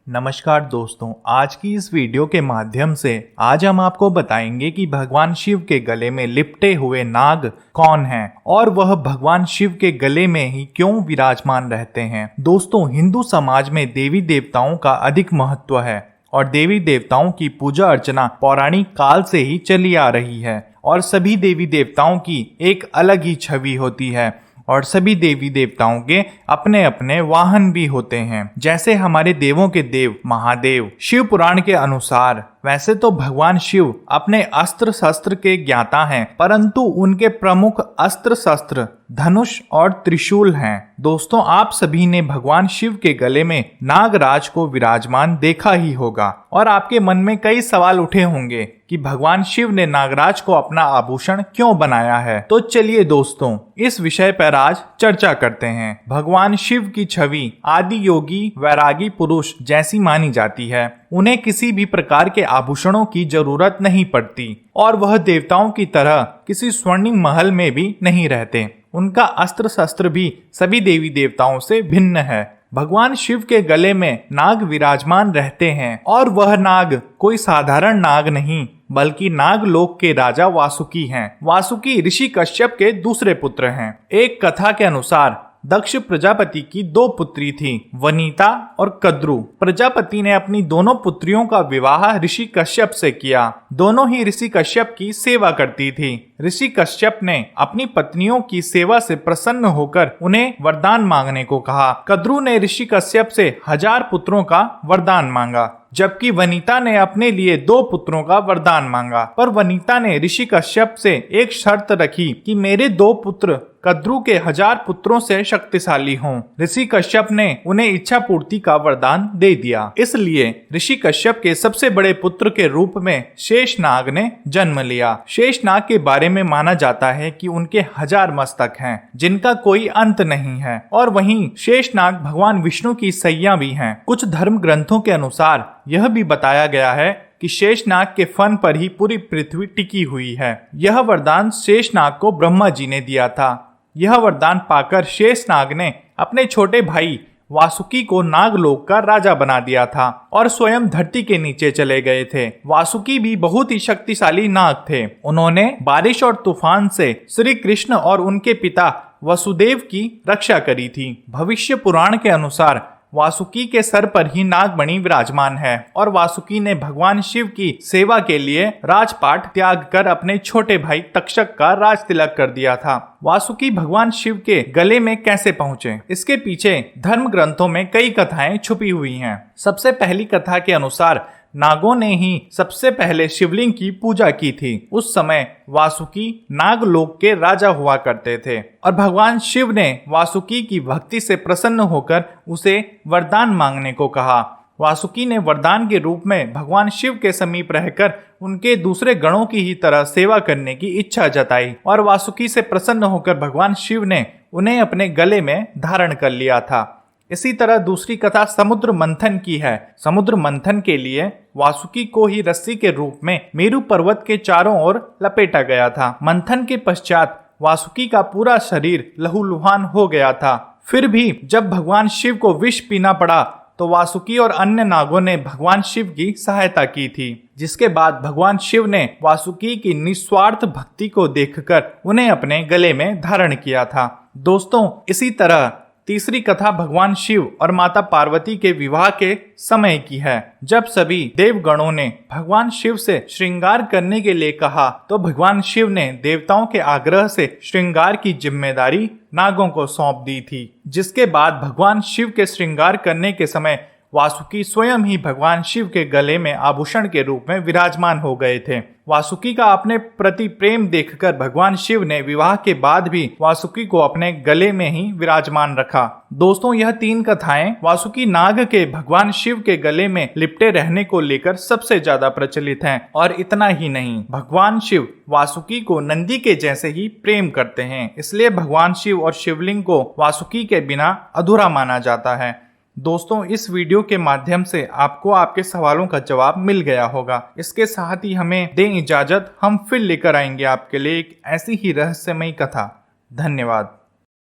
नमस्कार दोस्तों, आज की इस वीडियो के माध्यम से आज हम आपको बताएंगे कि भगवान शिव के गले में लिपटे हुए नाग कौन हैं और वह भगवान शिव के गले में ही क्यों विराजमान रहते हैं। दोस्तों, हिंदू समाज में देवी देवताओं का अधिक महत्व है और देवी देवताओं की पूजा अर्चना पौराणिक काल से ही चली आ रही है और सभी देवी देवताओं की एक अलग ही छवि होती है और सभी देवी देवताओं के अपने अपने वाहन भी होते हैं। जैसे हमारे देवों के देव महादेव शिव पुराण के अनुसार वैसे तो भगवान शिव अपने अस्त्र शस्त्र के ज्ञाता हैं, परंतु उनके प्रमुख अस्त्र शस्त्र धनुष और त्रिशूल हैं। दोस्तों, आप सभी ने भगवान शिव के गले में नागराज को विराजमान देखा ही होगा और आपके मन में कई सवाल उठे होंगे कि भगवान शिव ने नागराज को अपना आभूषण क्यों बनाया है। तो चलिए दोस्तों, इस विषय पर आज चर्चा करते हैं। भगवान शिव की छवि आदि योगी वैरागी पुरुष जैसी मानी जाती है। उन्हें किसी भी प्रकार के आभूषणों की जरूरत नहीं पड़ती और वह देवताओं की तरह किसी स्वर्णिम महल में भी नहीं रहते। उनका अस्त्र शस्त्र भी सभी देवी देवताओं से भिन्न है। भगवान शिव के गले में नाग विराजमान रहते हैं और वह नाग कोई साधारण नाग नहीं बल्कि नागलोक के राजा वासुकी हैं। वासुकी ऋषि कश्यप के दूसरे पुत्र हैं। एक कथा के अनुसार दक्ष प्रजापति की दो पुत्री थी, वनीता और कद्रु। प्रजापति ने अपनी दोनों पुत्रियों का विवाह ऋषि कश्यप से किया। दोनों ही ऋषि कश्यप की सेवा करती थी। ऋषि कश्यप ने अपनी पत्नियों की सेवा से प्रसन्न होकर उन्हें वरदान मांगने को कहा। कद्रु ने ऋषि कश्यप से 1000 पुत्रों का वरदान मांगा, जबकि वनीता ने अपने लिए 2 पुत्रों का वरदान मांगा। पर वनीता ने ऋषि कश्यप से एक शर्त रखी कि मेरे 2 पुत्र कद्रु के 1000 पुत्रों से शक्तिशाली हों। ऋषि कश्यप ने उन्हें इच्छा पूर्ति का वरदान दे दिया। इसलिए ऋषि कश्यप के सबसे बड़े पुत्र के रूप में शेषनाग ने जन्म लिया। शेषनाग के बारे में माना जाता है कि उनके 1000 मस्तक हैं, जिनका कोई अंत नहीं है और वहीं शेषनाग भगवान विष्णु की सैया भी हैं। कुछ धर्म ग्रंथों के अनुसार यह भी बताया गया है कि शेषनाग के फन पर ही पूरी पृथ्वी टिकी हुई है। यह वरदान शेषनाग को ब्रह्मा जी ने दिया था। यह वरदान पाकर शेषनाग ने अपने छोटे भाई वासुकी को नागलोक का राजा बना दिया था और स्वयं धरती के नीचे चले गए थे। वासुकी भी बहुत ही शक्तिशाली नाग थे। उन्होंने बारिश और तूफान से श्री कृष्ण और उनके पिता वसुदेव की रक्षा करी थी। भविष्य पुराण के अनुसार वासुकी के सर पर ही नागमणि विराजमान है और वासुकी ने भगवान शिव की सेवा के लिए राजपाट त्याग कर अपने छोटे भाई तक्षक का राज तिलक कर दिया था। वासुकी भगवान शिव के गले में कैसे पहुंचे, इसके पीछे धर्म ग्रंथों में कई कथाएं छुपी हुई हैं। सबसे पहली कथा के अनुसार नागों ने ही सबसे पहले शिवलिंग की पूजा की थी। उस समय वासुकी नागलोक के राजा हुआ करते थे और भगवान शिव ने वासुकी की भक्ति से प्रसन्न होकर उसे वरदान मांगने को कहा। वासुकी ने वरदान के रूप में भगवान शिव के समीप रहकर उनके दूसरे गणों की ही तरह सेवा करने की इच्छा जताई और वासुकी से प्रसन्न होकर भगवान शिव ने उन्हें अपने गले में धारण कर लिया था। इसी तरह दूसरी कथा समुद्र मंथन की है। समुद्र मंथन के लिए वासुकी को ही रस्सी के रूप में मेरु पर्वत के चारों ओर लपेटा गया था। मंथन के पश्चात वासुकी का पूरा शरीर लहूलुहान हो गया था। फिर भी जब भगवान शिव को विष पीना पड़ा तो वासुकी और अन्य नागों ने भगवान शिव की सहायता की थी, जिसके बाद भगवान शिव ने वासुकी की निस्वार्थ भक्ति को देखकर उन्हें अपने गले में धारण किया था। दोस्तों, इसी तरह तीसरी कथा भगवान शिव और माता पार्वती के विवाह के समय की है। जब सभी देवगणों ने भगवान शिव से श्रृंगार करने के लिए कहा तो भगवान शिव ने देवताओं के आग्रह से श्रृंगार की जिम्मेदारी नागों को सौंप दी थी, जिसके बाद भगवान शिव के श्रृंगार करने के समय वासुकी स्वयं ही भगवान शिव के गले में आभूषण के रूप में विराजमान हो गए थे। वासुकी का अपने प्रति प्रेम देखकर भगवान शिव ने विवाह के बाद भी वासुकी को अपने गले में ही विराजमान रखा। दोस्तों, यह 3 कथाएं वासुकी नाग के भगवान शिव के गले में लिपटे रहने को लेकर सबसे ज्यादा प्रचलित हैं। और इतना ही नहीं, भगवान शिव वासुकी को नंदी के जैसे ही प्रेम करते हैं, इसलिए भगवान शिव और शिवलिंग को वासुकी के बिना अधूरा माना जाता है। दोस्तों, इस वीडियो के माध्यम से आपको आपके सवालों का जवाब मिल गया होगा। इसके साथ ही हमें दें इजाजत, हम फिर लेकर आएंगे आपके लिए एक ऐसी ही रहस्यमयी कथा। धन्यवाद।